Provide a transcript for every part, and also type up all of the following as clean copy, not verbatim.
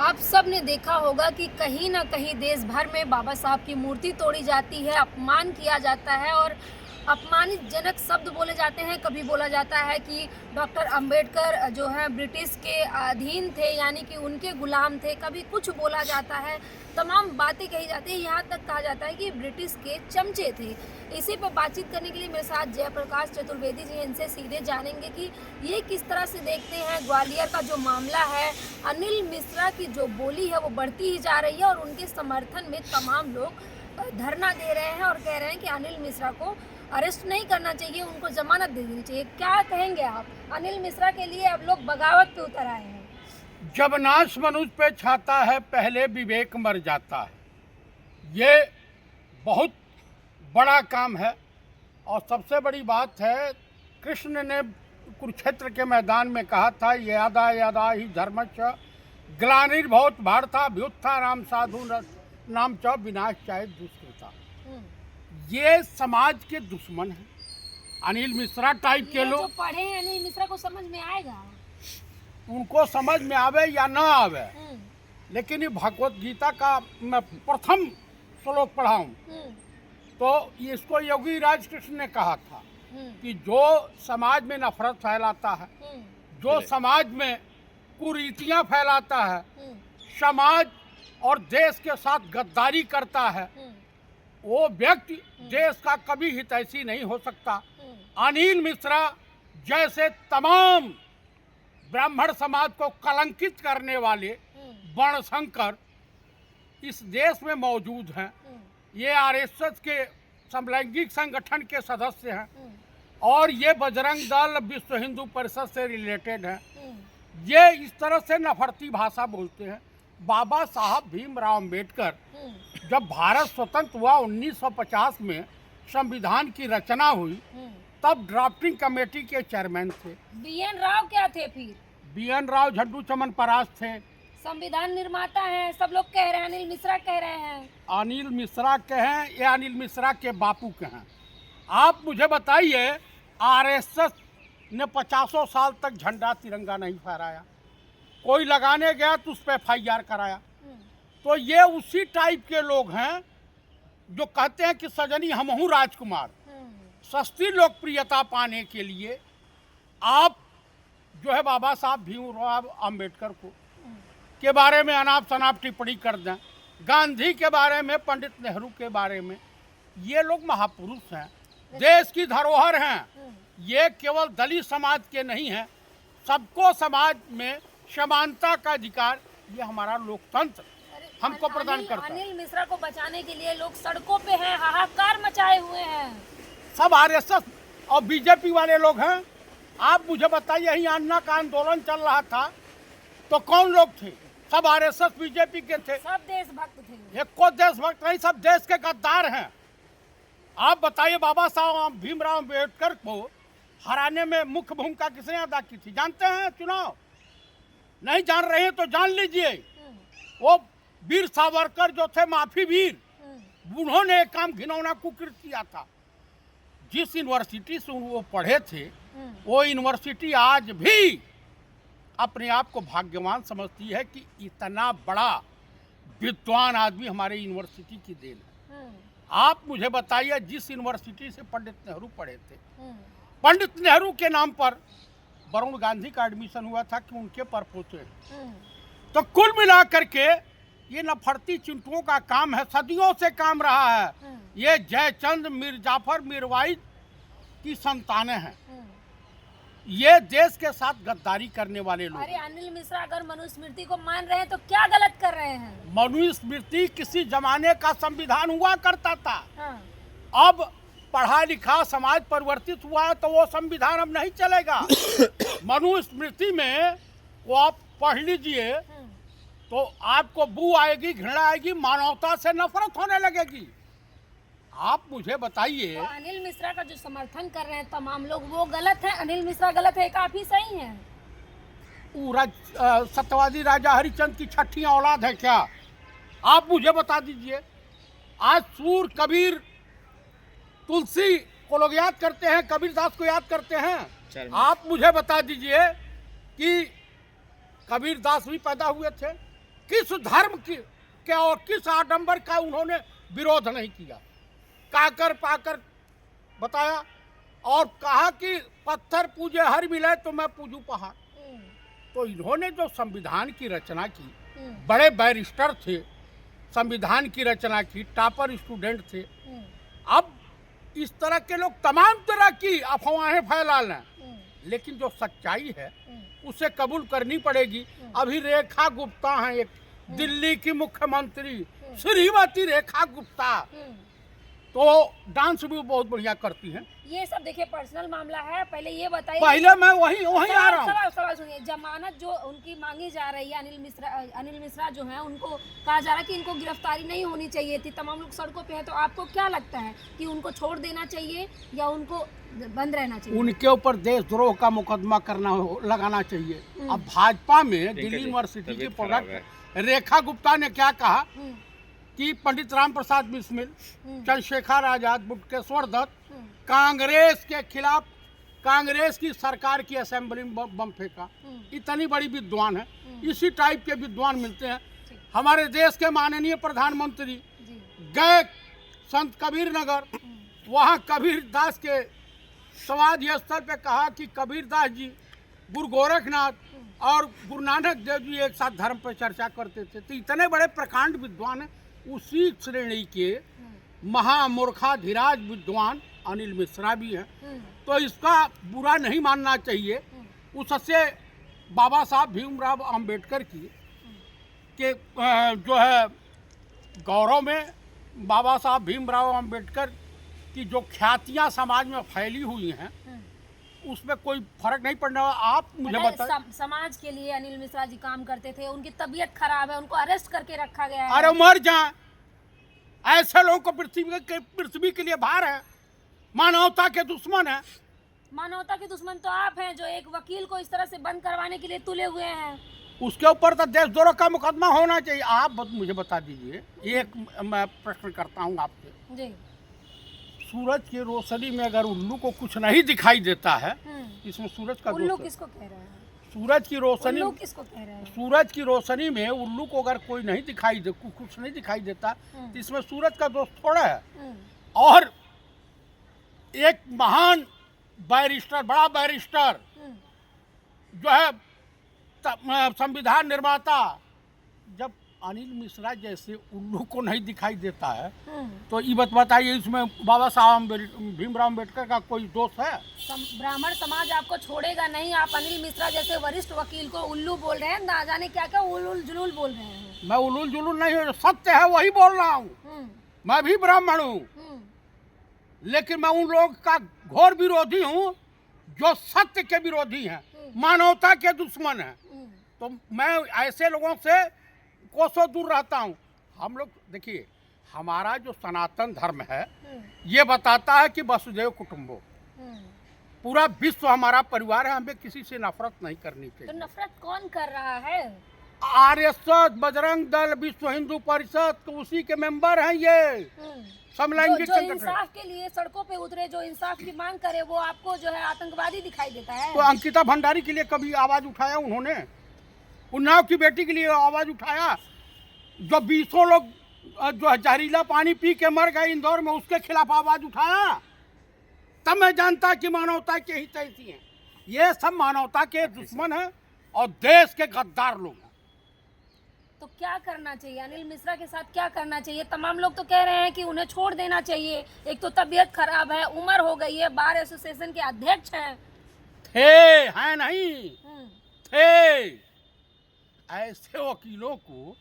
आप सब ने देखा होगा कि कहीं ना कहीं देश भर में बाबा साहब की मूर्ति तोड़ी जाती है, अपमान किया जाता है और अपमानित जनक शब्द बोले जाते हैं। कभी बोला जाता है कि डॉक्टर अंबेडकर जो है ब्रिटिश के अधीन थे, यानी कि उनके गुलाम थे। कभी कुछ बोला जाता है, तमाम बातें कही जाती है, यहाँ तक कहा जाता है कि ब्रिटिश के चमचे थे। इसी पर बातचीत करने के लिए मेरे साथ जयप्रकाश चतुर्वेदी जी हैं। इनसे सीधे जानेंगे कि ये किस तरह से देखते हैं ग्वालियर का जो मामला है। अनिल मिश्रा की जो बोली है वो बढ़ती ही जा रही है और उनके समर्थन में तमाम लोग धरना दे रहे हैं और कह रहे हैं कि अनिल मिश्रा को अरेस्ट नहीं करना चाहिए, उनको जमानत दे देनी चाहिए। क्या कहेंगे आप? अनिल मिश्रा के लिए अब लोग बगावत पे उतर आए हैं। जब नाश मनुष्य पे छाता है पहले विवेक मर जाता है। ये बहुत बड़ा काम है और सबसे बड़ी बात है, कृष्ण ने कुरुक्षेत्र के मैदान में कहा था, यदा यदा ही धर्मश्च ग्लानिर्भवत भारताभ्युत्थानं साधु नाम च विनाश चाहे दुष्कृता। ये समाज के दुश्मन हैं। अनिल मिश्रा टाइप के लोग, जो पढ़े हैं अनिल मिश्रा को समझ में आएगा, उनको समझ में आवे या ना आवे, लेकिन ये भगवत गीता का मैं प्रथम श्लोक पढ़ा हूँ तो इसको योगी राज कृष्ण ने कहा था कि जो समाज में नफरत फैलाता है, जो समाज में कुरीतियां फैलाता है, समाज और देश के साथ गद्दारी करता है, वो व्यक्ति देश का कभी हितैषी नहीं हो सकता। अनिल मिश्रा जैसे तमाम ब्राह्मण समाज को कलंकित करने वाले वर्णशंकर इस देश में मौजूद हैं। ये आरएसएस के समलैंगिक संगठन के सदस्य हैं और ये बजरंग दल विश्व हिंदू परिषद से रिलेटेड हैं। ये इस तरह से नफरती भाषा बोलते हैं। बाबा साहब भीमराव अम्बेडकर जब भारत स्वतंत्र हुआ 1950 में संविधान की रचना हुई, तब ड्राफ्टिंग कमेटी के चेयरमैन थे। बीएन राव क्या थे फिर? बीएन राव झंडू चमन परास थे। संविधान निर्माता हैं, सब लोग कह रहे हैं, अनिल मिश्रा कह रहे हैं। अनिल मिश्रा के हैं या अनिल मिश्रा के बापू के हैं? आप मुझे बताइए, आरएसएस ने 50 साल तक झंडा तिरंगा नहीं फहराया, कोई लगाने गया तो उस पर FIR कराया। तो ये उसी टाइप के लोग हैं जो कहते हैं कि सजनी हमहू राजकुमार। सस्ती लोकप्रियता पाने के लिए आप जो है बाबा साहब भीमराव अम्बेडकर को के बारे में अनाप शनाप टिप्पणी कर दें, गांधी के बारे में, पंडित नेहरू के बारे में। ये लोग महापुरुष हैं, देश की धरोहर हैं। ये केवल दलित समाज के नहीं हैं, सबको समाज में समानता का अधिकार ये हमारा लोकतंत्र हमको प्रदान करता है। अनिल मिश्रा को बचाने के लिए लोग सड़कों पे हैं, हाहाकार मचाए हुए हैं। सब आरएसएस और बीजेपी वाले लोग हैं। आप मुझे बताइए, यही अन्ना का आंदोलन चल रहा था तो कौन लोग थे? सब आरएसएस बीजेपी के थे। सब देशभक्त थे। एक को देशभक्त नहीं, सब देश के गद्दार हैं। आप बताइए, बाबा साहब भीमराव अम्बेडकर को हराने में मुख्य भूमिका किसने अदा की थी? जानते हैं? चुनाव नहीं जान रहे हैं तो जान लीजिए। वो वीर सावरकर जो थे, माफी वीर, उन्होंने एक काम घिनौना कुकृत किया था। जिस यूनिवर्सिटी से वो पढ़े थे, वो यूनिवर्सिटी आज भी अपने आप को भाग्यवान समझती है कि इतना बड़ा विद्वान आदमी हमारे यूनिवर्सिटी की देन है। आप मुझे बताइए, जिस यूनिवर्सिटी से पंडित नेहरू पढ़े थे, पंडित नेहरू के नाम पर वरुण गांधी का एडमिशन हुआ था कि उनके पर पोते। तो कुल मिला करके ये नफरती चिंटुओं का काम है, सदियों से काम रहा है। ये जयचंद, मीर जाफर, मीरवाइज की संतानें हैं। ये देश के साथ गद्दारी करने वाले लोग। अरे अनिल मिश्रा अगर मनुस्मृति को मान रहे हैं तो क्या गलत कर रहे हैं? मनुस्मृति किसी जमाने का संविधान हुआ करता था। अब पढ़ा लिखा समाज परिवर्तित हुआ है तो वो संविधान अब नहीं चलेगा। मनुस्मृति में वो आप पढ़ लीजिए तो आपको बू आएगी, घृणा आएगी, मानवता से नफरत होने लगेगी। आप मुझे बताइए, तो अनिल मिश्रा का जो समर्थन कर रहे हैं तमाम लोग, वो गलत है? अनिल मिश्रा गलत है, काफी सही है? पूरा सत्यवादी राजा हरिचंद की छठी औलाद है क्या? आप मुझे बता दीजिए। आज सूर, कबीर, तुलसी को लोग याद करते हैं, कबीरदास को याद करते हैं। आप मुझे बता दीजिए कि कबीरदास भी पैदा हुए थे, किस धर्म की के और किस आडंबर का उन्होंने विरोध नहीं किया। काकर पाकर बताया और कहा कि पत्थर पूजे हर मिले तो मैं पूजू पहाड़। तो इन्होंने जो संविधान की रचना की, बड़े बैरिस्टर थे, संविधान की रचना की, टॉपर स्टूडेंट थे। अब इस तरह के लोग तमाम तरह की अफवाहें फैला लें, लेकिन जो सच्चाई है उसे कबूल करनी पड़ेगी। अभी रेखा गुप्ता हैं, एक दिल्ली की मुख्यमंत्री श्रीमती रेखा गुप्ता, तो डांस भी बहुत बढ़िया करती हैं। ये सब देखिए पर्सनल मामला है, पहले ये बताइए। पहले मैं वही आ रहा हूँ। सवाल सुनिए, जमानत जो उनकी मांगी जा रही है, अनिल मिश्रा जो है, उनको कहा जा रहा है कि इनको गिरफ्तारी नहीं होनी चाहिए थी, तमाम लोग सड़कों पे हैं, तो आपको क्या लगता है कि उनको छोड़ देना चाहिए या उनको बंद रहना चाहिए? उनके ऊपर देशद्रोह का मुकदमा लगाना चाहिए। अब भाजपा में दिल्ली यूनिवर्सिटी की प्रोडक्ट रेखा गुप्ता ने क्या कहा कि पंडित राम प्रसाद बिस्मिल, चंद्रशेखर आजाद, बुटकेश्वर दत्त कांग्रेस के खिलाफ, कांग्रेस की सरकार की असेंबली में बम फेंका। इतनी बड़ी विद्वान है। इसी टाइप के विद्वान मिलते हैं। हमारे देश के माननीय प्रधानमंत्री गए संत कबीर नगर, वहाँ कबीर दास के समाधि स्थल पे कहा कि कबीर दास जी, गुरु गोरखनाथ और गुरु नानक देव जी एक साथ धर्म पर चर्चा करते थे। तो इतने बड़े प्रकांड विद्वान हैं। उसी श्रेणी के महामूर्खाधिराज विद्वान अनिल मिश्रा भी हैं। तो इसका बुरा नहीं मानना चाहिए। उससे बाबा साहब भीमराव अंबेडकर की के जो है गौरव में बाबा साहब भीमराव अंबेडकर की जो ख्यातियाँ समाज में फैली हुई हैं, उसमें कोई फर्क नहीं पड़ना। आप मुझे बताएं। समाज के लिए अनिल मिश्रा जी काम करते थे, उनकी तबीयत खराब है, उनको अरेस्ट करके रखा गया है। अरे मर जाए, ऐसे लोगों को पृथ्वी के लिए भार है, मानवता के दुश्मन है। मानवता के दुश्मन तो आप हैं, जो एक वकील को इस तरह से बंद करवाने के लिए तुले हुए हैं। उसके ऊपर तो देशद्रोह का मुकदमा होना चाहिए। आप मुझे बता दीजिए, एक मैं प्रश्न करता हूँ आपसे जी। सूरज की रोशनी में अगर उल्लू को कुछ नहीं दिखाई देता है, इसमें सूरज का उल्लू किसको कह रहा है? सूरज की रोशनी, उल्लू किसको कह रहा है? सूरज की रोशनी में उल्लू को अगर कोई नहीं दिखाई दे, कुछ नहीं दिखाई देता, तो इसमें सूरज का दोष थोड़ा है। और एक महान बैरिस्टर, बड़ा बैरिस्टर जो है संविधान निर्माता, जब अनिल मिश्रा जैसे उल्लू को नहीं दिखाई देता है, तो ये बताइए इसमें बाबा साहब भीमराव अम्बेडकर का कोई दोष है? ब्राह्मण समाज आपको छोड़ेगा नहीं। आप अनिल मिश्रा जैसे वरिष्ठ वकील को उल्लू बोल रहे हैं, ना जाने क्या क्या उलूल जुलूल बोल रहे हैं। मैं उलूल जुलूल नहीं हूँ, सत्य है वही बोल रहा हूँ। मैं भी ब्राह्मण हूँ, लेकिन मैं उन लोग का घोर विरोधी हूँ जो सत्य के विरोधी हैं, मानवता के दुश्मन हैं। तो मैं ऐसे लोगों से कोसों दूर रहता हूँ। हम लोग देखिए, हमारा जो सनातन धर्म है ये बताता है कि वसुदेव कुटुंबो, पूरा विश्व हमारा परिवार है, हमें किसी से नफरत नहीं करनी चाहिए। तो नफरत कौन कर रहा है? आरएसएस, बजरंग दल, विश्व हिंदू परिषद, तो उसी के मेंबर हैं ये समलैंगिक जो इंसाफ के लिए सड़कों पे उतरे, जो इंसाफ की मांग करे, वो आपको जो है आतंकवादी दिखाई देता है। तो अंकिता भंडारी के लिए कभी आवाज उठाया उन्होंने? उन्नाव की बेटी के लिए आवाज उठाया? जो 20 लोग जो जहरीला पानी पी के मर गए इंदौर में, उसके खिलाफ आवाज उठाया? तब मैं जानता कि मानवता के हित ऐसी हैं। ये सब मानवता के दुश्मन हैं और देश के गद्दार लोग हैं। तो क्या करना चाहिए अनिल मिश्रा के साथ? क्या करना चाहिए? तमाम लोग तो कह रहे हैं कि उन्हें छोड़ देना चाहिए। एक तो तबीयत खराब है, उम्र हो गई है, बार एसोसिएशन के अध्यक्ष हैं। हैं नहीं थे। ऐसे वकीलों को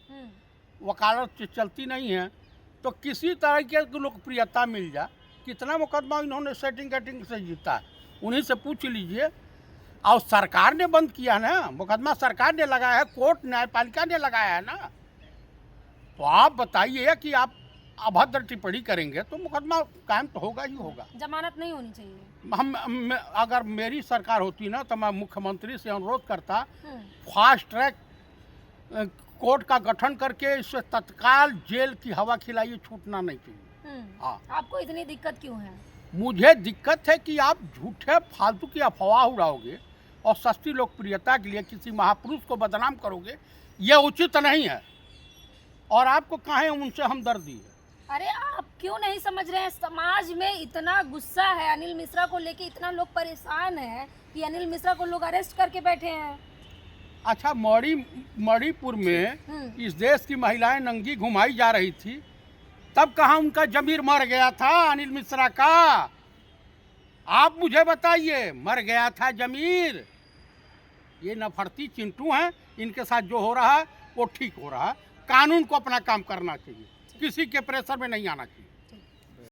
वकालत चलती नहीं है, तो किसी तरह की लोकप्रियता मिल जाए। कितना मुकदमा इन्होंने सेटिंग से जीता है, उन्हीं से पूछ लीजिए। और सरकार ने बंद किया ना मुकदमा, सरकार ने लगाया है, कोर्ट न्यायपालिका ने लगाया है ना। तो आप बताइए कि आप अभद्र टिप्पणी करेंगे तो मुकदमा कायम तो होगा ही होगा। जमानत नहीं होनी चाहिए। हम अगर मेरी सरकार होती ना, तो मैं मुख्यमंत्री से अनुरोध करता, फास्ट ट्रैक कोर्ट का गठन करके इससे तत्काल जेल की हवा खिलाइए, छूटना नहीं चाहिए। हाँ। आपको इतनी दिक्कत क्यों है? मुझे दिक्कत है कि आप झूठे फालतू की अफवाह उड़ाओगे और सस्ती लोकप्रियता के लिए किसी महापुरुष को बदनाम करोगे, यह उचित नहीं है। और आपको काहे उनसे हमदर्दी है? अरे आप क्यों नहीं समझ रहे हैं, समाज में इतना गुस्सा है अनिल मिश्रा को लेके, इतना लोग परेशान है कि अनिल मिश्रा को लोग अरेस्ट करके बैठे हैं। अच्छा, मणिपुर में इस देश की महिलाएं नंगी घुमाई जा रही थी, तब कहाँ उनका जमीर मर गया था अनिल मिश्रा का? आप मुझे बताइए, मर गया था जमीर? ये नफरती चिंटू हैं, इनके साथ जो हो रहा है वो ठीक हो रहा है। कानून को अपना काम करना चाहिए, किसी के प्रेशर में नहीं आना चाहिए।